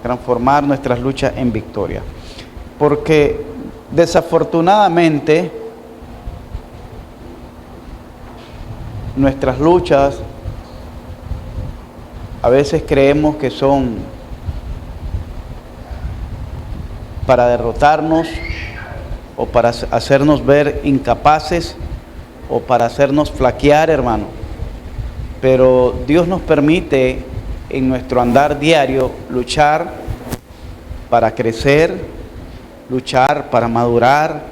transformar nuestras luchas en victoria. Porque desafortunadamente nuestras luchas a veces creemos que son para derrotarnos o para hacernos ver incapaces o para hacernos flaquear, hermano. Pero Dios nos permite en nuestro andar diario luchar para crecer, luchar para madurar,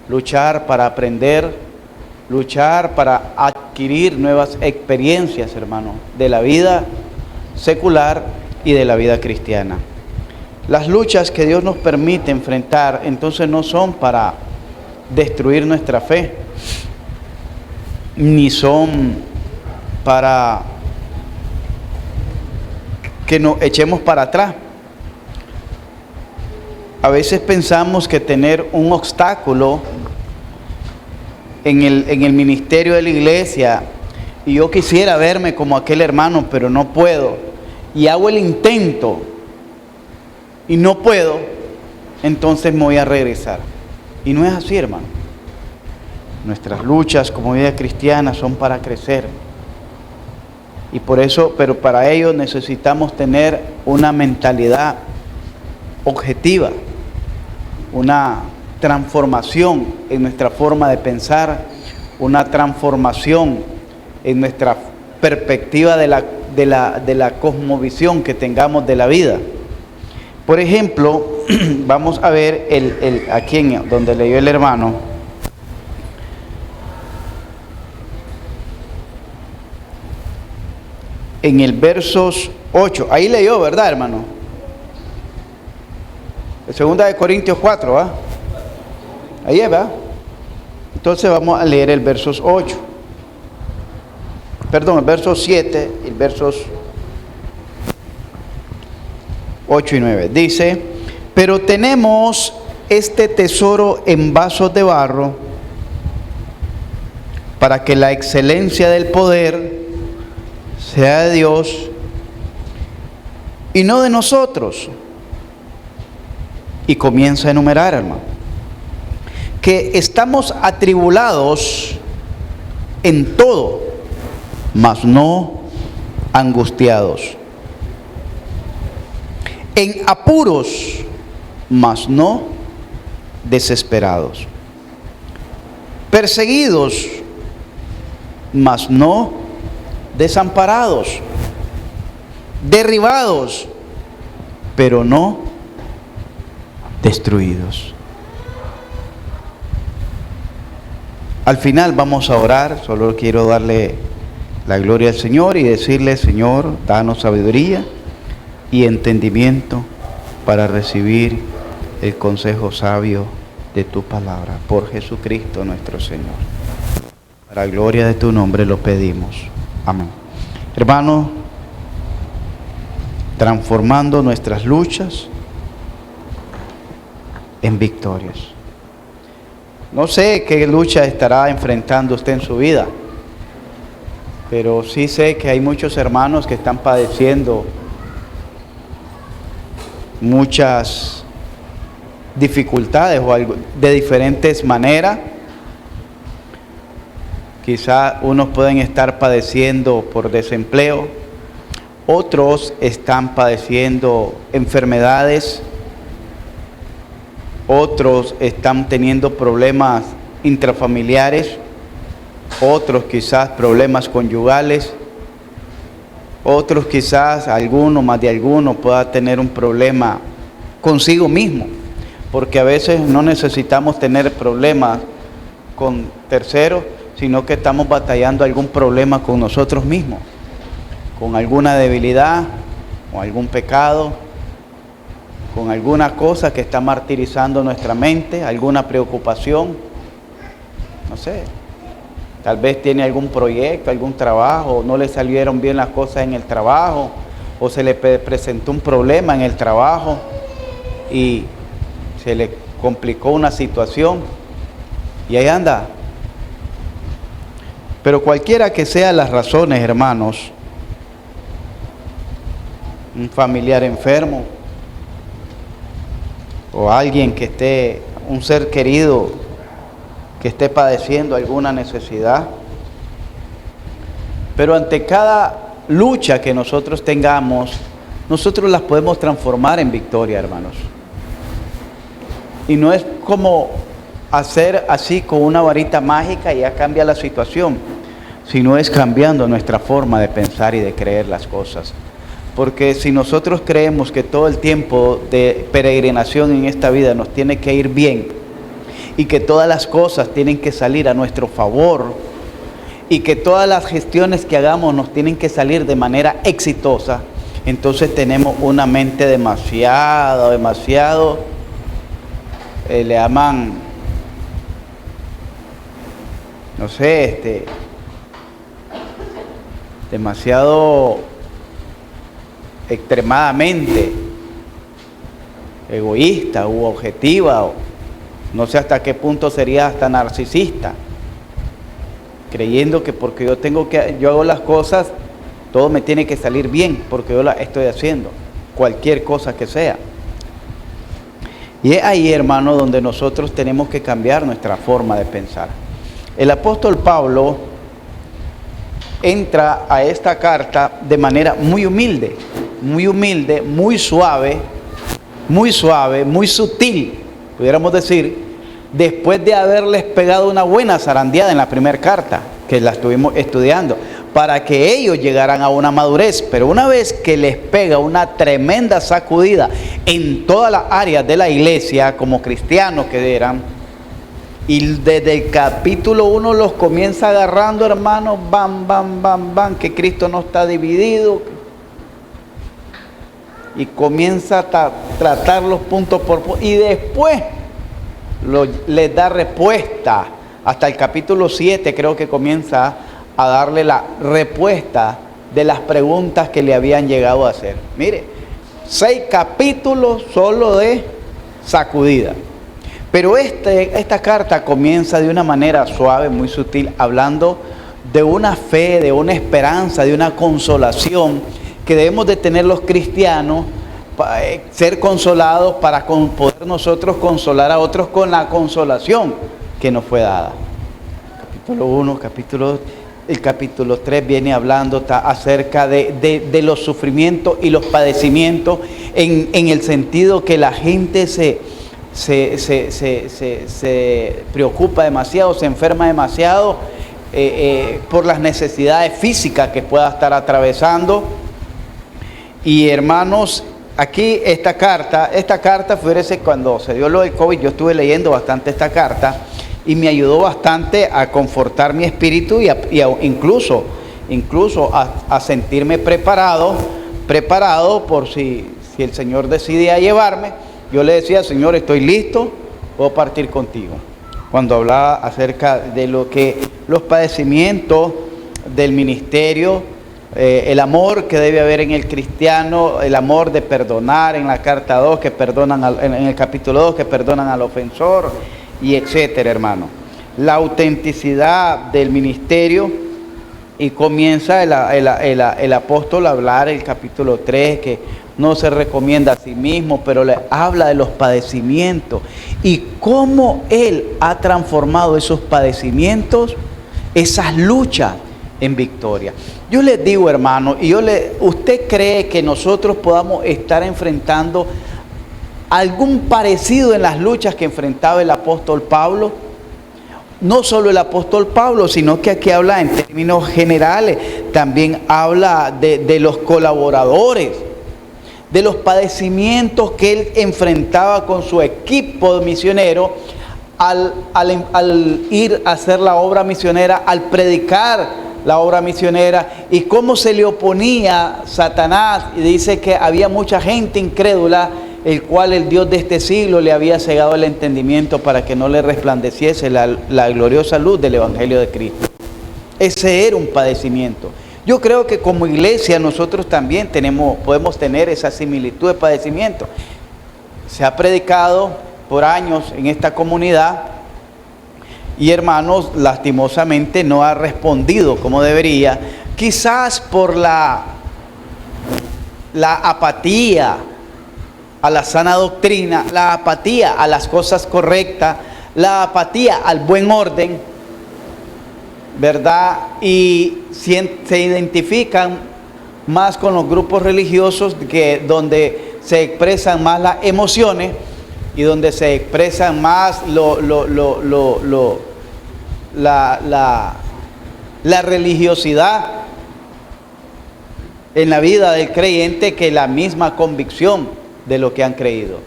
luchar para aprender, luchar para adquirir nuevas experiencias, hermano, de la vida secular y de la vida cristiana. Las luchas que Dios nos permite enfrentar, entonces no son para destruir nuestra fe, ni son para que nos echemos para atrás. A veces pensamos que tener un obstáculo en el ministerio de la iglesia, y yo quisiera verme como aquel hermano, pero no puedo, y hago el intento y no puedo, entonces me voy a regresar. Y no es así, hermano. Nuestras luchas como vida cristiana son para crecer. Y por eso, pero para ello necesitamos tener una mentalidad objetiva, una transformación en nuestra forma de pensar, una transformación en nuestra perspectiva de la cosmovisión que tengamos de la vida. Por ejemplo, vamos a ver aquí donde leyó el hermano, en el versos 8, ahí leyó, ¿verdad, hermano? Segunda de Corintios 4, ¿va? Ahí va. Entonces vamos a leer el versos 8. Perdón, el verso 7 y el versos 8 y 9. Dice: pero tenemos este tesoro en vasos de barro, para que la excelencia del poder sea de Dios y no de nosotros. Y comienza a enumerar, hermano, que estamos atribulados en todo, mas no angustiados, en apuros, mas no desesperados, perseguidos, mas no desamparados, derribados, pero no destruidos. Al final vamos a orar. Solo quiero darle la gloria al Señor y decirle: Señor, danos sabiduría y entendimiento para recibir el consejo sabio de tu palabra. Por Jesucristo nuestro Señor. Para la gloria de tu nombre lo pedimos. Amén. Hermanos, transformando nuestras luchas en victorias. No sé qué lucha estará enfrentando usted en su vida, pero sí sé que hay muchos hermanos que están padeciendo muchas dificultades o algo, de diferentes maneras. Quizá unos pueden estar padeciendo por desempleo, otros están padeciendo enfermedades, otros están teniendo problemas intrafamiliares, otros quizás problemas conyugales, otros quizás alguno, más de alguno, pueda tener un problema consigo mismo, porque a veces no necesitamos tener problemas con terceros, sino que estamos batallando algún problema con nosotros mismos, con alguna debilidad, con algún pecado, con alguna cosa que está martirizando nuestra mente, alguna preocupación, no sé, tal vez tiene algún proyecto, algún trabajo, no le salieron bien las cosas en el trabajo, o se le presentó un problema en el trabajo y se le complicó una situación y ahí anda. Pero cualquiera que sean las razones, hermanos, un familiar enfermo, o alguien que esté, un ser querido que esté padeciendo alguna necesidad. Pero ante cada lucha que nosotros tengamos, nosotros las podemos transformar en victoria, hermanos. Y no es como hacer así con una varita mágica y ya cambia la situación, sino es cambiando nuestra forma de pensar y de creer las cosas. Porque si nosotros creemos que todo el tiempo de peregrinación en esta vida nos tiene que ir bien y que todas las cosas tienen que salir a nuestro favor y que todas las gestiones que hagamos nos tienen que salir de manera exitosa, entonces tenemos una mente demasiado, le llaman, no sé, demasiado extremadamente egoísta u objetiva, o no sé hasta qué punto sería hasta narcisista, creyendo que porque yo hago las cosas, todo me tiene que salir bien, porque yo las estoy haciendo, cualquier cosa que sea. Y es ahí, hermano, donde nosotros tenemos que cambiar nuestra forma de pensar. El apóstol Pablo entra a esta carta de manera muy humilde, muy suave, muy sutil, pudiéramos decir, después de haberles pegado una buena zarandeada en la primera carta, que la estuvimos estudiando, para que ellos llegaran a una madurez. Pero una vez que les pega una tremenda sacudida en todas las áreas de la iglesia, como cristianos que eran, y desde el capítulo 1 los comienza agarrando, hermanos, bam, que Cristo no está dividido, y comienza a tratarlos punto por punto, y después les da respuesta. Hasta el capítulo 7 creo que comienza a darle la respuesta de las preguntas que le habían llegado a hacer. Mire, 6 capítulos solo de sacudida. Pero esta carta comienza de una manera suave, muy sutil, hablando de una fe, de una esperanza, de una consolación que debemos de tener los cristianos, ser consolados para poder nosotros consolar a otros con la consolación que nos fue dada. Capítulo 1, capítulo 2, el capítulo 3 viene hablando acerca de los sufrimientos y los padecimientos en el sentido que la gente se preocupa demasiado, se enferma demasiado por las necesidades físicas que pueda estar atravesando. Y hermanos, aquí esta carta, fíjese, cuando se dio lo del COVID, yo estuve leyendo bastante esta carta y me ayudó bastante a confortar mi espíritu y incluso a sentirme preparado por si el Señor decidía llevarme. Yo le decía, Señor, estoy listo, puedo partir contigo. Cuando hablaba acerca de lo que los padecimientos del ministerio, el amor que debe haber en el cristiano, el amor de perdonar en la carta 2, que perdonan en el capítulo 2, que perdonan al ofensor, y etcétera, hermano. La autenticidad del ministerio, y comienza el apóstol a hablar, el capítulo 3, que no se recomienda a sí mismo, pero le habla de los padecimientos y cómo él ha transformado esos padecimientos, esas luchas, en victoria. Yo les digo, hermano, ¿usted cree que nosotros podamos estar enfrentando algún parecido en las luchas que enfrentaba el apóstol Pablo? No solo el apóstol Pablo, sino que aquí habla en términos generales, también habla de los colaboradores, de los padecimientos que él enfrentaba con su equipo misionero al ir a hacer la obra misionera, al predicar la obra misionera, y cómo se le oponía Satanás. Y dice que había mucha gente incrédula, el cual el Dios de este siglo le había cegado el entendimiento para que no le resplandeciese la gloriosa luz del Evangelio de Cristo. Ese era un padecimiento. Yo creo que como iglesia nosotros también podemos tener esa similitud de padecimiento. Se ha predicado por años en esta comunidad y, hermanos, lastimosamente no ha respondido como debería, quizás por la apatía a la sana doctrina, la apatía a las cosas correctas, la apatía al buen orden, ¿verdad? Y se identifican más con los grupos religiosos donde se expresan más las emociones y donde se expresan más la religiosidad en la vida del creyente que la misma convicción de lo que han creído.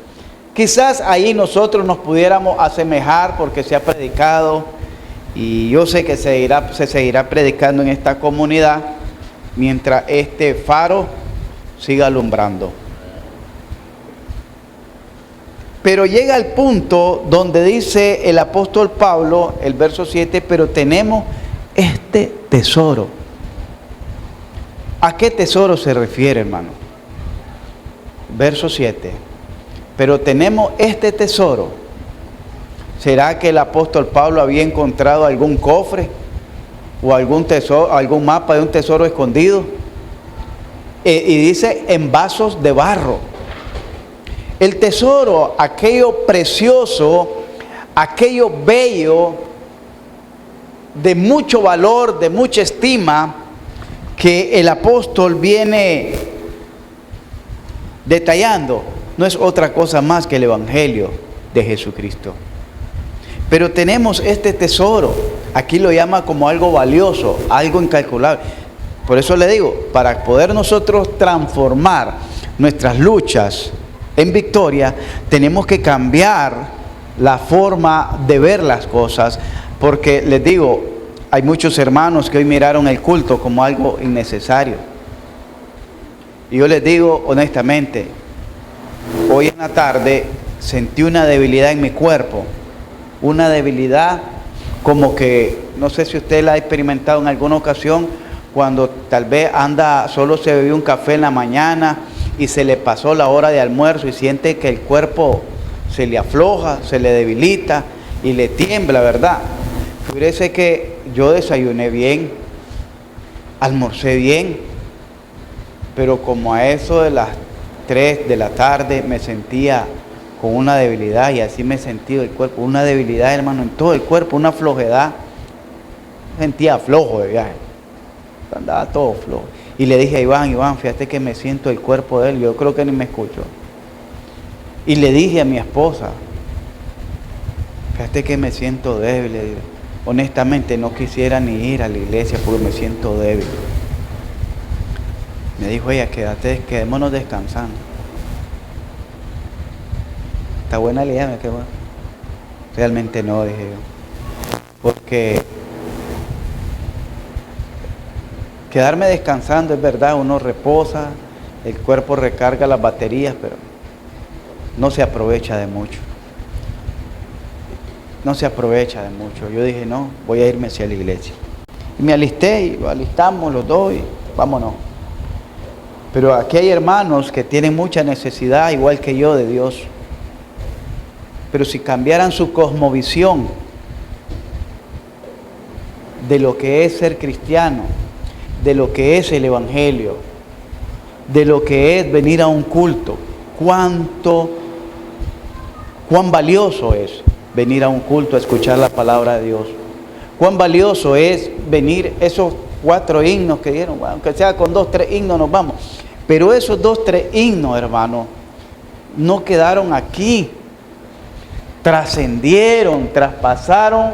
Quizás ahí nosotros nos pudiéramos asemejar porque se ha predicado y yo sé que se seguirá predicando en esta comunidad mientras este faro siga alumbrando. Pero llega el punto donde dice el apóstol Pablo, el verso 7, pero tenemos este tesoro. ¿A qué tesoro se refiere, hermano? Verso 7. Pero tenemos este tesoro. ¿Será que el apóstol Pablo había encontrado algún cofre o algún tesoro, algún mapa de un tesoro escondido? Y dice en vasos de barro. El tesoro, aquello precioso, aquello bello, de mucho valor, de mucha estima, que el apóstol viene detallando, no es otra cosa más que el Evangelio de Jesucristo. Pero tenemos este tesoro, aquí lo llama como algo valioso, algo incalculable. Por eso le digo, para poder nosotros transformar nuestras luchas en victoria, tenemos que cambiar la forma de ver las cosas, porque les digo, hay muchos hermanos que hoy miraron el culto como algo innecesario. Y yo les digo honestamente, hoy en la tarde sentí una debilidad en mi cuerpo, una debilidad como que, no sé si usted la ha experimentado en alguna ocasión, cuando tal vez solo se bebió un café en la mañana y se le pasó la hora de almuerzo y siente que el cuerpo se le afloja, se le debilita y le tiembla, ¿verdad? Fíjese que yo desayuné bien, almorcé bien, pero como a eso de las 3 de la tarde me sentía con una debilidad, y así me he sentido el cuerpo, una debilidad, hermano, en todo el cuerpo, una flojedad. Sentía flojo de viaje, andaba todo flojo. Y le dije a Iván, fíjate que me siento el cuerpo de él, yo creo que ni me escuchó. Y le dije a mi esposa, fíjate que me siento débil, le digo. Honestamente no quisiera ni ir a la iglesia porque me siento débil. Me dijo ella, quedémonos descansando. Está buena la idea, qué bueno. Realmente no, dije yo. Porque quedarme descansando es verdad, uno reposa, el cuerpo recarga las baterías, pero no se aprovecha de mucho. No se aprovecha de mucho. Yo dije, no, voy a irme hacia la iglesia. Y me alisté y lo alistamos los dos y vámonos. Pero aquí hay hermanos que tienen mucha necesidad, igual que yo, de Dios. Pero si cambiaran su cosmovisión de lo que es ser cristiano, de lo que es el Evangelio, de lo que es venir a un culto, cuán valioso es venir a un culto a escuchar la palabra de Dios. Cuán valioso es venir esos 4 himnos que dieron, bueno, aunque sea con 2, 3 himnos nos vamos. Pero esos 2, 3 himnos, hermano, no quedaron aquí. Trascendieron, traspasaron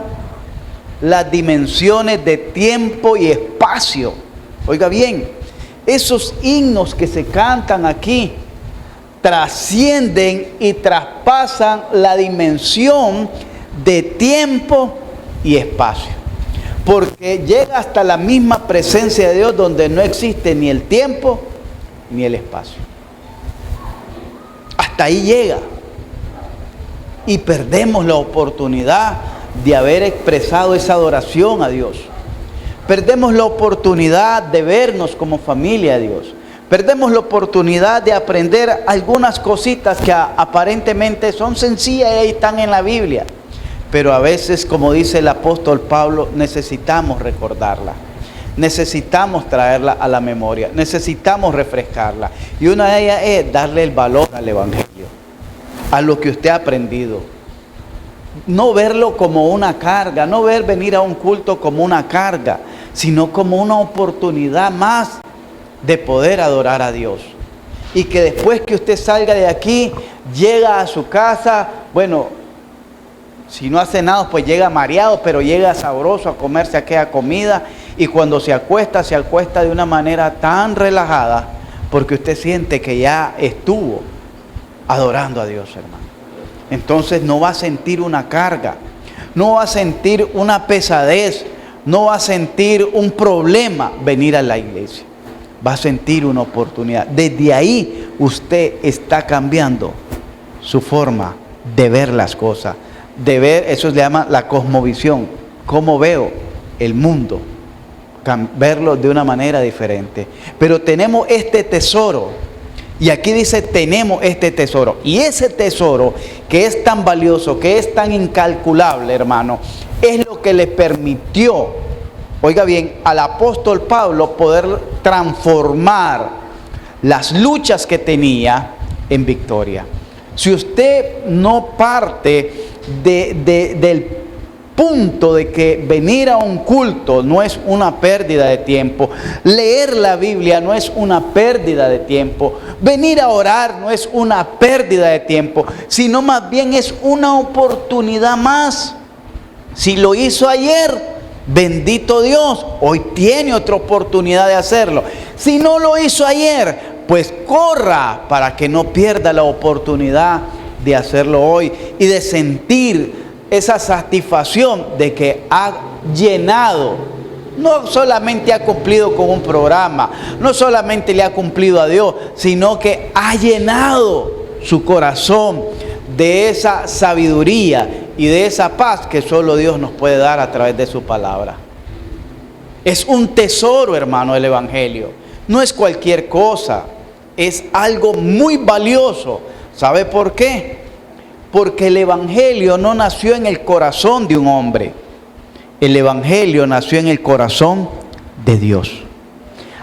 las dimensiones de tiempo y espacio. Oiga bien, esos himnos que se cantan aquí trascienden y traspasan la dimensión de tiempo y espacio, porque llega hasta la misma presencia de Dios donde no existe ni el tiempo ni el espacio. Hasta ahí llega y perdemos la oportunidad de haber expresado esa adoración a Dios. Perdemos la oportunidad de vernos como familia de Dios. Perdemos la oportunidad de aprender algunas cositas que aparentemente son sencillas y están en la Biblia. Pero a veces, como dice el apóstol Pablo, necesitamos recordarla. Necesitamos traerla a la memoria. Necesitamos refrescarla. Y una de ellas es darle el valor al Evangelio. a lo que usted ha aprendido. No verlo como una carga, no ver venir a un culto como una carga, sino como una oportunidad más de poder adorar a Dios. Y que después que usted salga de aquí, llega a su casa, bueno, si no ha cenado, pues llega mareado, pero llega sabroso a comerse aquella comida. Y cuando se acuesta de una manera tan relajada, porque usted siente que ya estuvo adorando a Dios, hermano. Entonces no va a sentir una carga, no va a sentir una pesadez, no va a sentir un problema venir a la iglesia. Va a sentir una oportunidad. Desde ahí usted está cambiando su forma de ver las cosas. De ver, eso se llama la cosmovisión. Cómo veo el mundo. Verlo de una manera diferente. Pero tenemos este tesoro. Y aquí dice, tenemos este tesoro. Y ese tesoro que es tan valioso, que es tan incalculable, hermano, es lo que le permitió, oiga bien, al apóstol Pablo poder transformar las luchas que tenía en victoria. Si usted no parte del punto de que venir a un culto no es una pérdida de tiempo, leer la Biblia no es una pérdida de tiempo, venir a orar no es una pérdida de tiempo, sino más bien es una oportunidad más. Si lo hizo ayer, bendito Dios, hoy tiene otra oportunidad de hacerlo. Si no lo hizo ayer, pues corra para que no pierda la oportunidad de hacerlo hoy y de sentir esa satisfacción de que ha llenado, no solamente ha cumplido con un programa, no solamente le ha cumplido a Dios, sino que ha llenado su corazón de esa sabiduría y de esa paz que solo Dios nos puede dar a través de su palabra. Es un tesoro, hermano, el Evangelio. No es cualquier cosa, es algo muy valioso. ¿Sabe por qué? Porque el Evangelio no nació en el corazón de un hombre. El Evangelio nació en el corazón de Dios.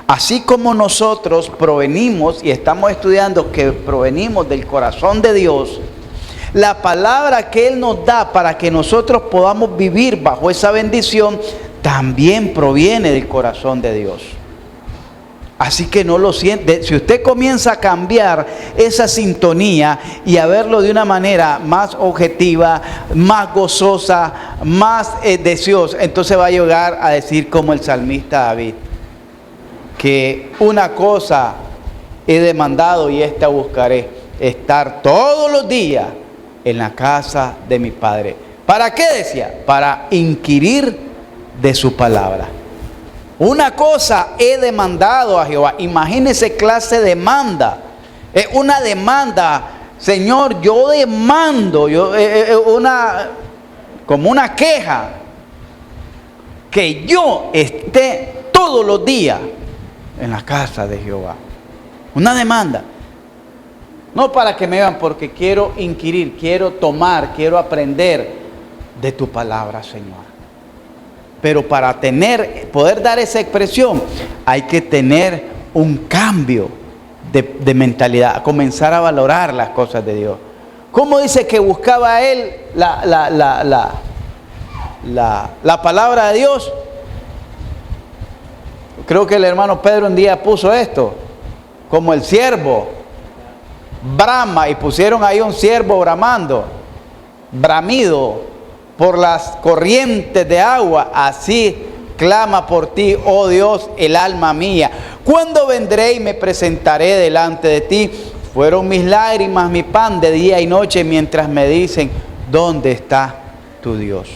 Así como nosotros provenimos, y estamos estudiando que provenimos del corazón de Dios, la palabra que Él nos da para que nosotros podamos vivir bajo esa bendición, también proviene del corazón de Dios. Así que no lo siente. Si usted comienza a cambiar esa sintonía y a verlo de una manera más objetiva, más gozosa, más deseosa, entonces va a llegar a decir como el salmista David, que una cosa he demandado y esta buscaré, estar todos los días en la casa de mi Padre. ¿Para qué decía? Para inquirir de su palabra. Una cosa he demandado a Jehová. Imagínese clase de demanda. Es una demanda. Señor, yo demando, como una queja, que yo esté todos los días en la casa de Jehová. Una demanda. No para que me vean, porque quiero inquirir, quiero tomar, quiero aprender de tu palabra, Señor. Pero para poder dar esa expresión, hay que tener un cambio de mentalidad, comenzar a valorar las cosas de Dios. ¿Cómo dice que buscaba él la palabra de Dios? Creo que el hermano Pedro un día puso esto, como el ciervo brama, y pusieron ahí un ciervo bramando, bramido por las corrientes de agua, así clama por ti, oh Dios, el alma mía. ¿Cuándo vendré y me presentaré delante de ti? Fueron mis lágrimas, mi pan de día y noche, mientras me dicen, ¿dónde está tu Dios?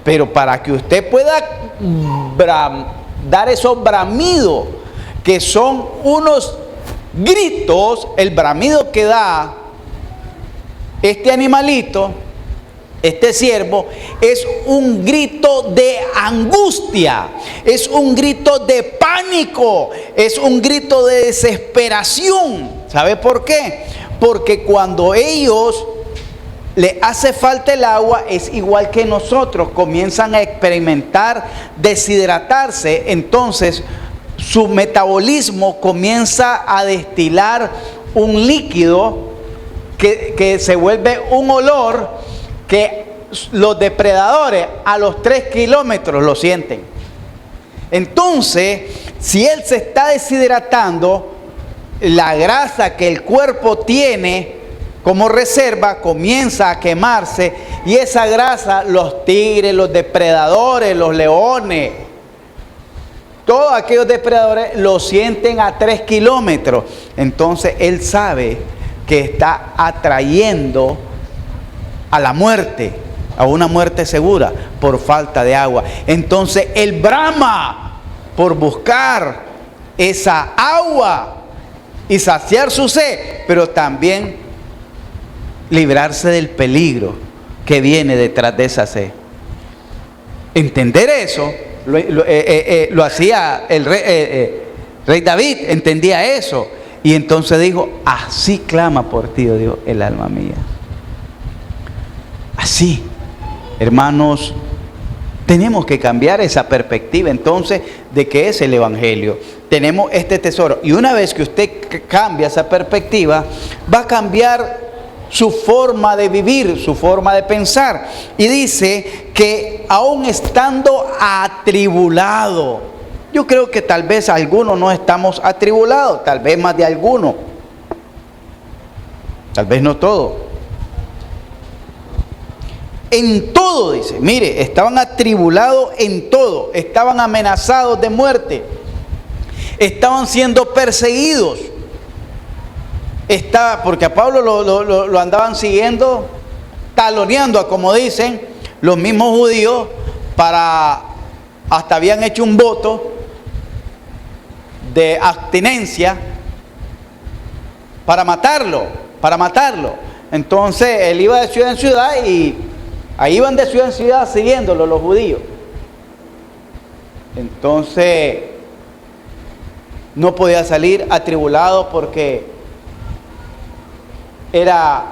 Pero para que usted pueda dar esos bramidos, que son unos gritos, el bramido que da este animalito, este ciervo, es un grito de angustia, es un grito de pánico, es un grito de desesperación. ¿Sabe por qué? Porque cuando ellos le hace falta el agua, es igual que nosotros, comienzan a experimentar deshidratarse, entonces su metabolismo comienza a destilar un líquido que se vuelve un olor que los depredadores a los 3 kilómetros lo sienten. Entonces, si él se está deshidratando, la grasa que el cuerpo tiene como reserva comienza a quemarse, y esa grasa los tigres, los depredadores, los leones, todos aquellos depredadores lo sienten a 3 kilómetros. Entonces él sabe que está atrayendo a la muerte, a una muerte segura por falta de agua. Entonces él brama por buscar esa agua y saciar su sed, pero también librarse del peligro que viene detrás de esa sed. Entender eso lo hacía el rey David, entendía eso, y entonces dijo: así clama por ti, oh Dios, el alma mía. Así, hermanos, tenemos que cambiar esa perspectiva entonces de qué es el Evangelio. Tenemos este tesoro, y una vez que usted cambia esa perspectiva, va a cambiar su forma de vivir, su forma de pensar. Y dice que aún estando atribulado, yo creo que tal vez algunos no estamos atribulados, tal vez más de alguno, tal vez no todos. En todo, dice, mire, estaban atribulados en todo, estaban amenazados de muerte, estaban siendo perseguidos. Porque a Pablo lo andaban siguiendo, taloneando, como dicen los mismos judíos, hasta habían hecho un voto de abstinencia para matarlo. Entonces él iba de ciudad en ciudad, y ahí iban de ciudad en ciudad siguiéndolo los judíos. Entonces no podía salir atribulado, porque era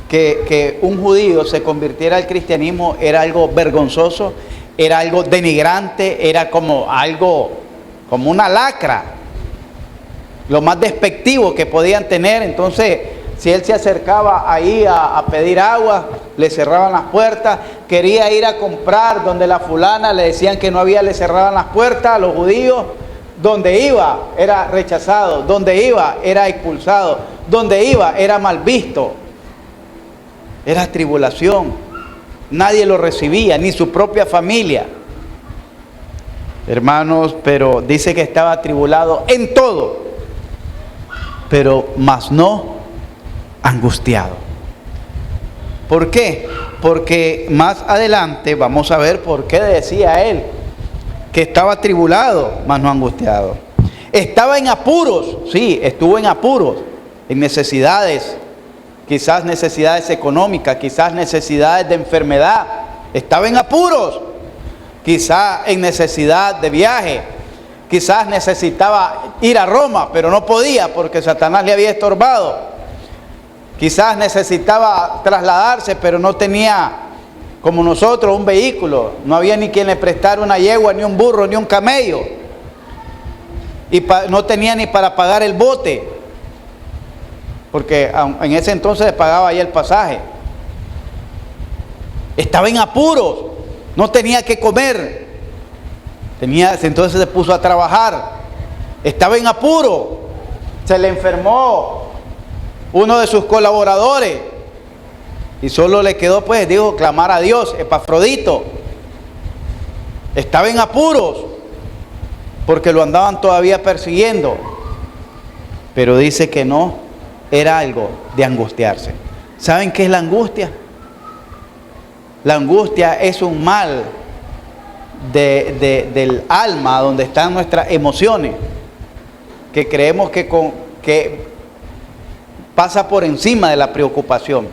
que un judío se convirtiera al cristianismo, era algo vergonzoso, era algo denigrante, era como una lacra, lo más despectivo que podían tener. Entonces, si él se acercaba ahí a pedir agua, le cerraban las puertas. Quería ir a comprar donde la fulana, le decían que no había, le cerraban las puertas a los judíos. Donde iba era rechazado, donde iba era expulsado, donde iba era mal visto, era tribulación. Nadie lo recibía, ni su propia familia. Hermanos, pero dice que estaba atribulado en todo, pero más no angustiado. ¿Por qué? Porque más adelante vamos a ver por qué decía él que estaba atribulado, mas no angustiado. Estaba en apuros, sí, estuvo en apuros, en necesidades, quizás necesidades económicas, quizás necesidades de enfermedad. Estaba en apuros, quizás en necesidad de viaje, quizás necesitaba ir a Roma, pero no podía porque Satanás le había estorbado. Quizás necesitaba trasladarse, pero no tenía, como nosotros, un vehículo. No había ni quien le prestara una yegua, ni un burro, ni un camello. Y no tenía ni para pagar el bote, porque en ese entonces pagaba ya el pasaje. Estaba en apuros, no tenía que comer. Entonces se puso a trabajar. Estaba en apuro, se le enfermó uno de sus colaboradores. Y solo le quedó, pues, dijo, clamar a Dios, Epafrodito. Estaba en apuros, porque lo andaban todavía persiguiendo. Pero dice que no era algo de angustiarse. ¿Saben qué es la angustia? La angustia es un mal del alma, donde están nuestras emociones, que creemos que pasa por encima de la preocupación.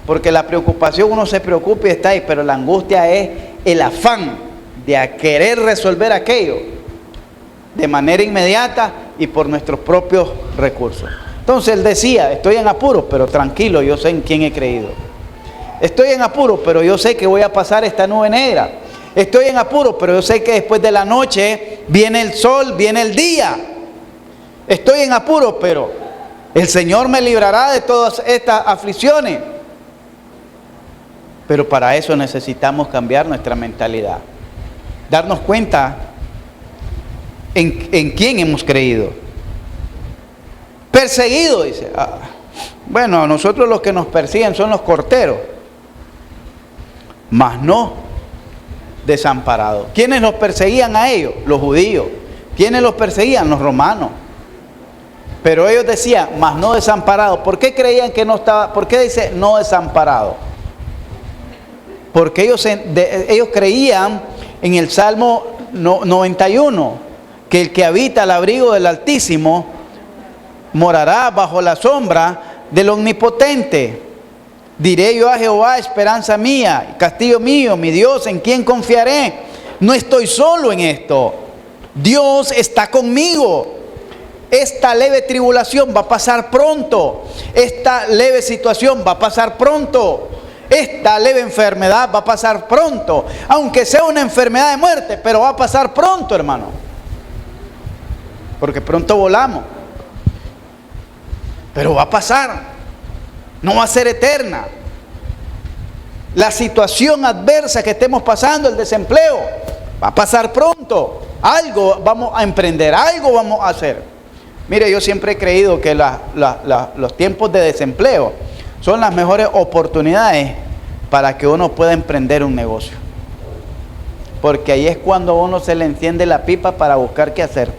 Porque la preocupación, uno se preocupa y está ahí, pero la angustia es el afán de querer resolver aquello de manera inmediata y por nuestros propios recursos. Entonces él decía: estoy en apuros, pero tranquilo, yo sé en quién he creído. Estoy en apuros, pero yo sé que voy a pasar esta nube negra. Estoy en apuros, pero yo sé que después de la noche viene el sol, viene el día. Estoy en apuros, pero El Señor me librará de todas estas aflicciones. Pero para eso necesitamos cambiar nuestra mentalidad. Darnos cuenta en quién hemos creído. Perseguido, dice. Bueno, a nosotros los que nos persiguen son los corteros. Mas no desamparados. ¿Quiénes los perseguían a ellos? Los judíos. ¿Quiénes los perseguían? Los romanos. Pero ellos decían, mas no desamparados. ¿Por qué creían que no estaba? ¿Por qué dice no desamparado? Porque ellos creían en el Salmo 91, que el que habita al abrigo del Altísimo morará bajo la sombra del Omnipotente. Diré yo a Jehová, esperanza mía, castillo mío, mi Dios, ¿en quién confiaré? No estoy solo en esto. Dios está conmigo. Esta leve tribulación va a pasar pronto. Esta leve situación va a pasar pronto. Esta leve enfermedad va a pasar pronto. Aunque sea una enfermedad de muerte, pero va a pasar pronto, hermano. Porque pronto volamos. Pero va a pasar. No va a ser eterna. La situación adversa que estemos pasando, el desempleo, va a pasar pronto. Algo vamos a emprender, algo vamos a hacer. Mire, yo siempre he creído que los tiempos de desempleo son las mejores oportunidades para que uno pueda emprender un negocio. Porque ahí es cuando a uno se le enciende la pipa para buscar qué hacer.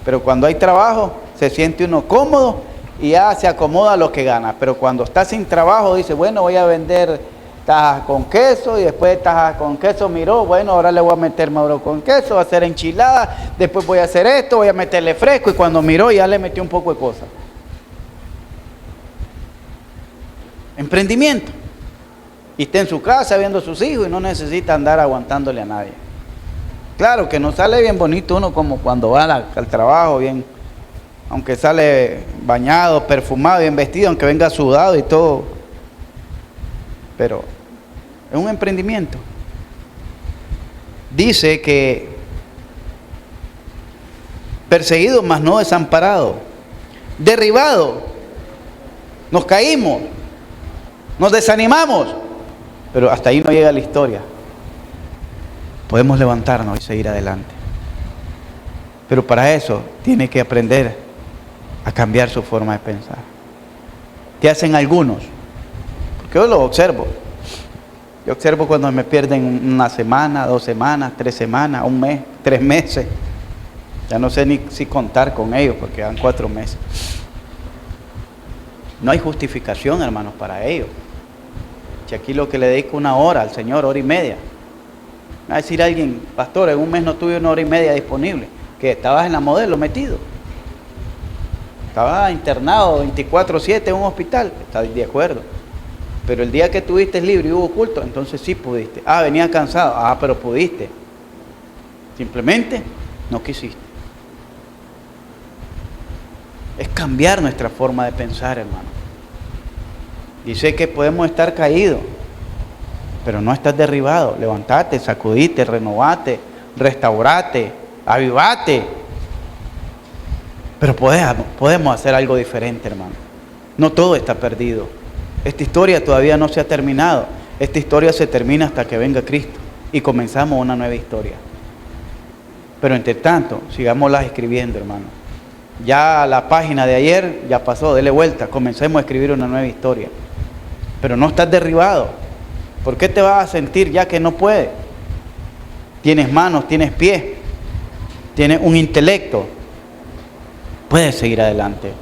Pero cuando hay trabajo, se siente uno cómodo y ya se acomoda a lo que gana. Pero cuando está sin trabajo, dice, bueno, voy a vender tajas con queso, y después de tajas con queso miró, bueno, ahora le voy a meter maduro con queso, voy a hacer enchiladas, después voy a hacer esto, voy a meterle fresco, y cuando miró ya le metió un poco de cosas. Emprendimiento. Y está en su casa viendo a sus hijos y no necesita andar aguantándole a nadie. Claro que no sale bien bonito uno como cuando va al trabajo, bien, aunque sale bañado, perfumado, bien vestido, aunque venga sudado y todo. Pero es un emprendimiento. Dice que perseguido, mas no desamparado, derribado, nos caímos, nos desanimamos, pero hasta ahí no llega la historia. Podemos levantarnos y seguir adelante. Pero para eso tiene que aprender a cambiar su forma de pensar. ¿Qué hacen algunos? Porque yo lo observo. Yo observo cuando me pierden una semana, 2 semanas, 3 semanas, 1 mes, 3 meses. Ya no sé ni si contar con ellos porque dan 4 meses. No hay justificación, hermanos, para ellos. Si aquí lo que le dedico 1 hora al Señor, 1 hora y media. Va a decir alguien, pastor, en 1 mes no tuve 1 hora y media disponible. Que estabas en la modelo metido. Estaba internado 24/7 en un hospital. Está de acuerdo. Pero el día que tuviste libre y hubo culto, entonces sí pudiste. Venía cansado. Pero pudiste. Simplemente no quisiste. Es cambiar nuestra forma de pensar, hermano. Dice que podemos estar caídos, pero no estás derribado. Levantate, sacudite, renovate, restaurate, avivate. Pero podemos hacer algo diferente, hermano. No todo está perdido. Esta historia todavía no se ha terminado. Esta historia se termina hasta que venga Cristo y comenzamos una nueva historia. Pero entre tanto, sigámoslas escribiendo, hermano. Ya la página de ayer ya pasó, dele vuelta, comencemos a escribir una nueva historia. Pero no estás derribado. ¿Por qué te vas a sentir ya que no puedes? Tienes manos, tienes pies, tienes un intelecto. Puedes seguir adelante.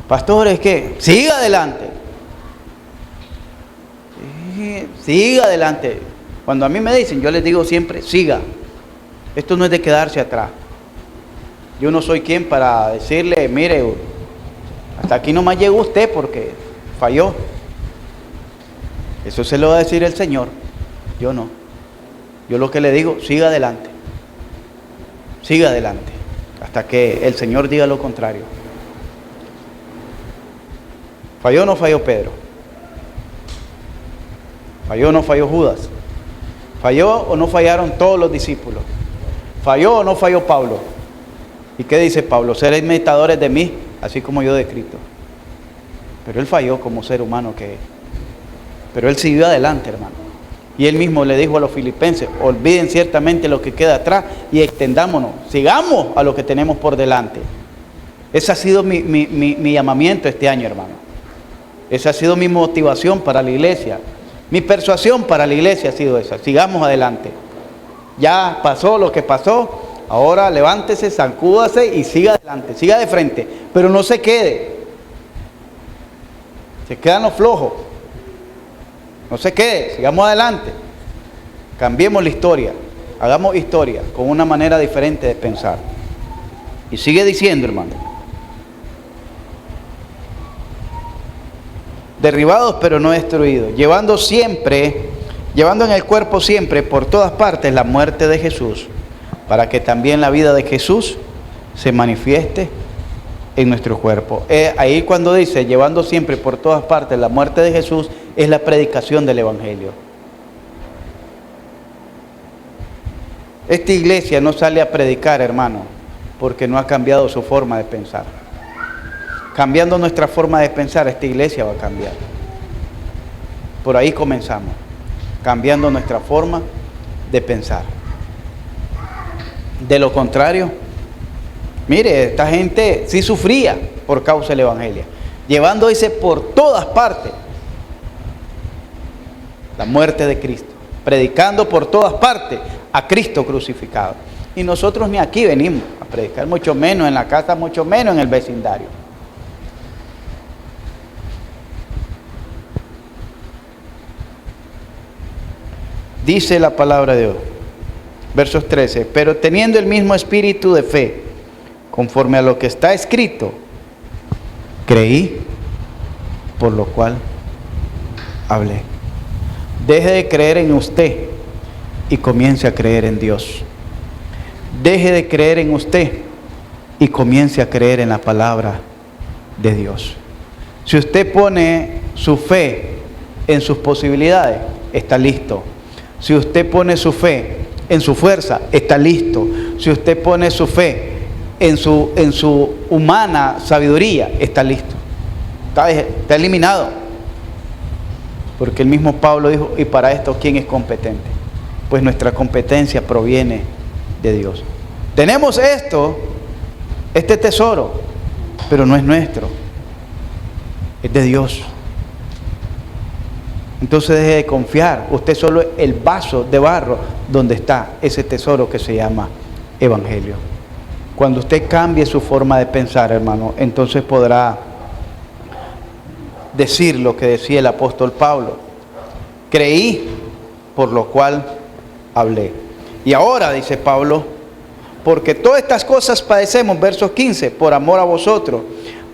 Pastor, es que siga adelante. Siga adelante. Cuando a mí me dicen, yo les digo siempre, siga. Esto no es de quedarse atrás. Yo no soy quien para decirle, mire, hasta aquí nomás llegó usted porque falló. Eso se lo va a decir el Señor. Yo no. Yo lo que le digo, siga adelante. Siga adelante. Hasta que el Señor diga lo contrario. ¿Falló o no falló Pedro? ¿Falló o no falló Judas? ¿Falló o no fallaron todos los discípulos? ¿Falló o no falló Pablo? ¿Y qué dice Pablo? Seréis imitadores de mí, así como yo de Cristo. Pero él falló como ser humano que es. Pero él siguió adelante, hermano. Y él mismo le dijo a los filipenses, olviden ciertamente lo que queda atrás y extendámonos, sigamos a lo que tenemos por delante. Ese ha sido mi llamamiento este año, hermano. Esa ha sido mi motivación para la iglesia. Mi persuasión para la iglesia ha sido esa. Sigamos adelante. Ya pasó lo que pasó. Ahora levántese, sacúdase y siga adelante. Siga de frente. Pero no se quede. Se quedan los flojos. No se quede. Sigamos adelante. Cambiemos la historia. Hagamos historia con una manera diferente de pensar. Y sigue diciendo, hermano. Derribados pero no destruidos, llevando en el cuerpo siempre por todas partes la muerte de Jesús, para que también la vida de Jesús se manifieste en nuestro cuerpo. Ahí cuando dice llevando siempre por todas partes la muerte de Jesús, es la predicación del Evangelio. Esta iglesia no sale a predicar, hermano, porque no ha cambiado su forma de pensar. Cambiando nuestra forma de pensar, esta iglesia va a cambiar. Por ahí comenzamos, cambiando nuestra forma de pensar. De lo contrario, mire, esta gente sí sufría por causa del Evangelio, llevándose por todas partes la muerte de Cristo, predicando por todas partes a Cristo crucificado. Y nosotros ni aquí venimos a predicar, mucho menos en la casa, mucho menos en el vecindario. Dice la palabra de Dios, versos 13, pero teniendo el mismo espíritu de fe, conforme a lo que está escrito, creí, por lo cual hablé. Deje de creer en usted y comience a creer en Dios. Deje de creer en usted y comience a creer en la palabra de Dios. Si usted pone su fe en sus posibilidades, está listo. Si usted pone su fe en su fuerza, está listo. Si usted pone su fe en su humana sabiduría, está listo. Está eliminado. Porque el mismo Pablo dijo, y para esto, ¿quién es competente? Pues nuestra competencia proviene de Dios. Tenemos este tesoro, pero no es nuestro. Es de Dios. Entonces deje de confiar. Usted solo es el vaso de barro donde está ese tesoro que se llama Evangelio. Cuando usted cambie su forma de pensar, hermano, entonces podrá decir lo que decía el apóstol Pablo. Creí, por lo cual hablé. Y ahora, dice Pablo, porque todas estas cosas padecemos, versos 15, por amor a vosotros,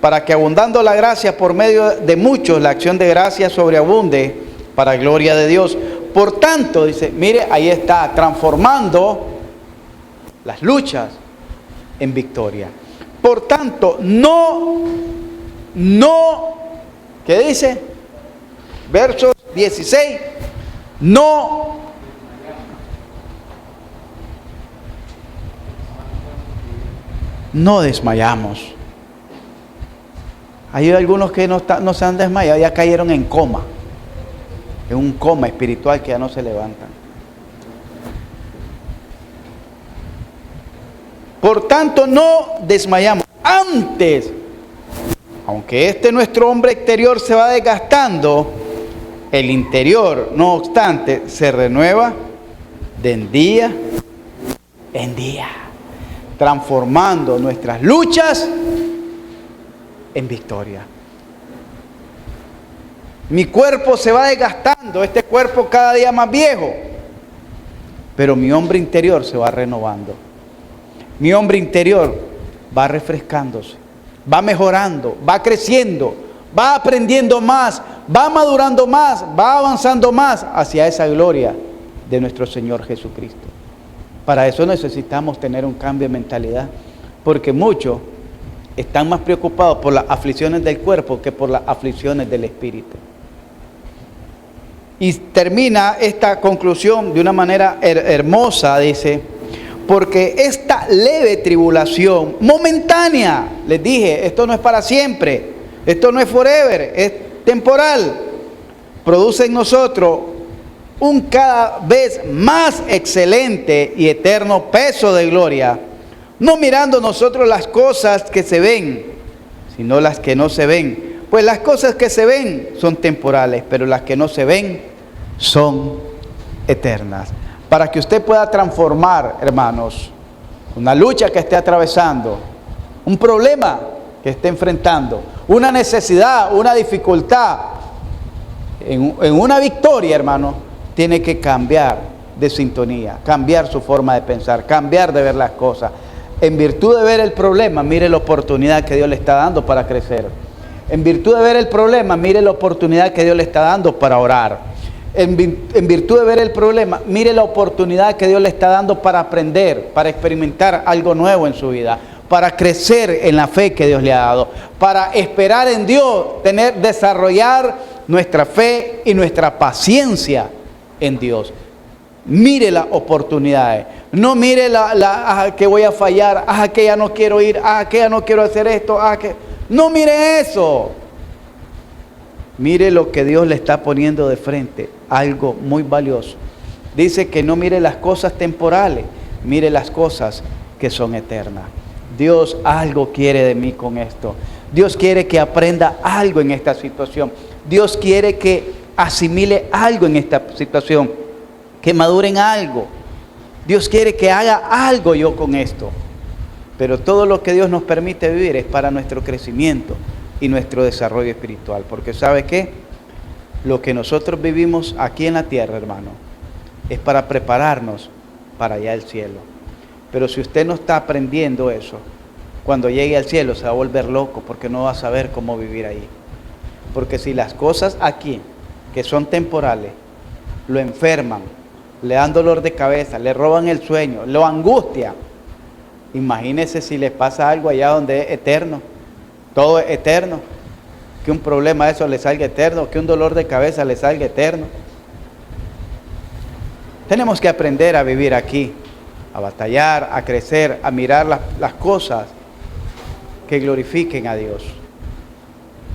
para que abundando la gracia por medio de muchos, la acción de gracia sobreabunde para gloria de Dios. Por tanto, dice, mire, ahí está, transformando las luchas en victoria. Por tanto, no, ¿qué dice? Versos 16, no desmayamos. Hay algunos que no se han desmayado, ya cayeron en coma. En un coma espiritual que ya no se levantan. Por tanto, no desmayamos. Antes, aunque nuestro hombre exterior se va desgastando, el interior, no obstante, se renueva de día en día, transformando nuestras luchas en victoria. Mi cuerpo se va desgastando, este cuerpo cada día más viejo, pero mi hombre interior se va renovando. Mi hombre interior va refrescándose, va mejorando, va creciendo, va aprendiendo más, va madurando más, va avanzando más hacia esa gloria de nuestro Señor Jesucristo. Para eso necesitamos tener un cambio de mentalidad, porque muchos están más preocupados por las aflicciones del cuerpo que por las aflicciones del espíritu. Y termina esta conclusión de una manera hermosa, dice, porque esta leve tribulación momentánea, les dije, esto no es para siempre, Esto no es forever, es temporal. Produce en nosotros un cada vez más excelente y eterno peso de gloria, no mirando nosotros las cosas que se ven, sino las que no se ven. Pues las cosas que se ven son temporales, pero las que no se ven son eternas. Para que usted pueda transformar, hermanos, una lucha que esté atravesando, un problema que esté enfrentando, una necesidad, una dificultad, en una victoria, hermano, tiene que cambiar de sintonía, cambiar su forma de pensar, cambiar de ver las cosas. En virtud de ver el problema, mire la oportunidad que Dios le está dando para crecer. En virtud de ver el problema, mire la oportunidad que Dios le está dando para orar. En virtud de ver el problema, mire la oportunidad que Dios le está dando para aprender, para experimentar algo nuevo en su vida, para crecer en la fe que Dios le ha dado, para esperar en Dios, desarrollar nuestra fe y nuestra paciencia en Dios. Mire las oportunidades, no mire que voy a fallar, que ya no quiero ir, que ya no quiero hacer esto, no mire eso. Mire lo que Dios le está poniendo de frente, algo muy valioso. Dice que no mire las cosas temporales, mire las cosas que son eternas. Dios algo quiere de mí con esto. Dios quiere que aprenda algo en esta situación. Dios quiere que asimile algo en esta situación, que madure en algo. Dios quiere que haga algo yo con esto. Pero todo lo que Dios nos permite vivir es para nuestro crecimiento y nuestro desarrollo espiritual. Porque ¿sabe qué? Lo que nosotros vivimos aquí en la tierra, hermano, es para prepararnos para allá el cielo. Pero si usted no está aprendiendo eso, cuando llegue al cielo se va a volver loco porque no va a saber cómo vivir ahí. Porque si las cosas aquí, que son temporales, lo enferman, le dan dolor de cabeza, le roban el sueño, lo angustian, imagínese si le pasa algo allá donde es eterno, todo es eterno, que un problema de eso le salga eterno, que un dolor de cabeza le salga eterno. Tenemos que aprender a vivir aquí, a batallar, a crecer, a mirar las cosas que glorifiquen a Dios.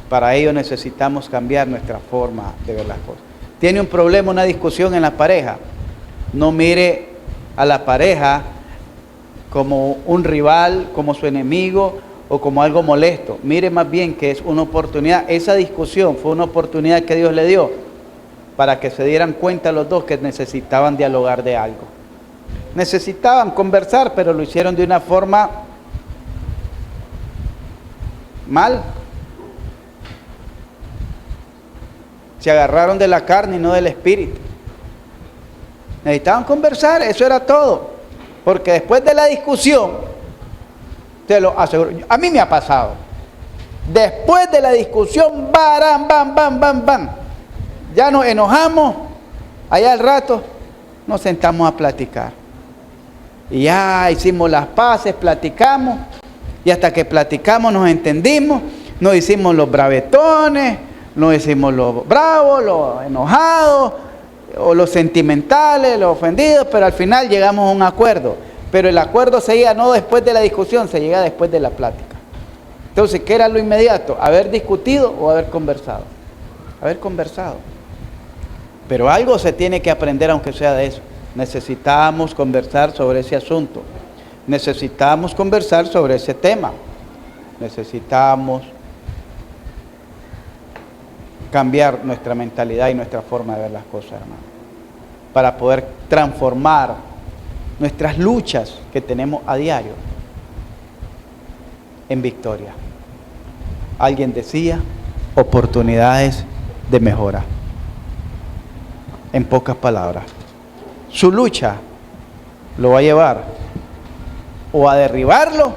Para ello necesitamos cambiar nuestra forma de ver las cosas. ¿Tiene un problema, una discusión en la pareja? No mire a la pareja como un rival, como su enemigo o como algo molesto. Mire más bien que es una oportunidad. Esa discusión fue una oportunidad que Dios le dio para que se dieran cuenta los dos que necesitaban dialogar de algo. Necesitaban conversar, pero lo hicieron de una forma mal. Se agarraron de la carne y no del espíritu. Necesitaban conversar, eso era todo. Porque después de la discusión, te lo aseguro, a mí me ha pasado. Después de la discusión, bam, bam, bam, bam, bam. Ya nos enojamos, allá al rato nos sentamos a platicar. Y ya hicimos las paces, platicamos, y hasta que platicamos nos entendimos, nos hicimos los bravetones, nos hicimos los bravos, los enojados, o los sentimentales, los ofendidos, pero al final llegamos a un acuerdo. Pero el acuerdo se llega no después de la discusión, se llega después de la plática. Entonces, ¿qué era lo inmediato? ¿Haber discutido o haber conversado? Haber conversado. Pero algo se tiene que aprender aunque sea de eso. Necesitamos conversar sobre ese asunto. Necesitamos conversar sobre ese tema. Necesitamos cambiar nuestra mentalidad y nuestra forma de ver las cosas, hermano, para poder transformar nuestras luchas que tenemos a diario en victoria. Alguien decía, oportunidades de mejora. En pocas palabras, su lucha lo va a llevar o a derribarlo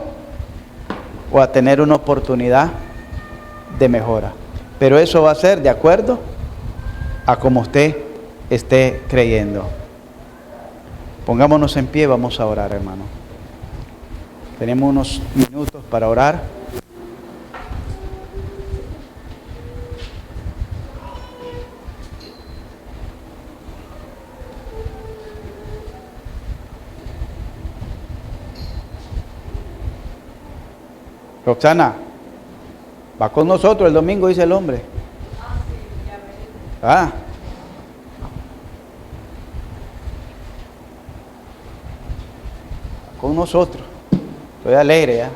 o a tener una oportunidad de mejora. Pero eso va a ser de acuerdo a como usted esté creyendo. Pongámonos en pie, vamos a orar, hermano. Tenemos unos minutos para orar. Roxana. Va con nosotros el domingo, dice el hombre. Ah. Con nosotros. Estoy alegre ya.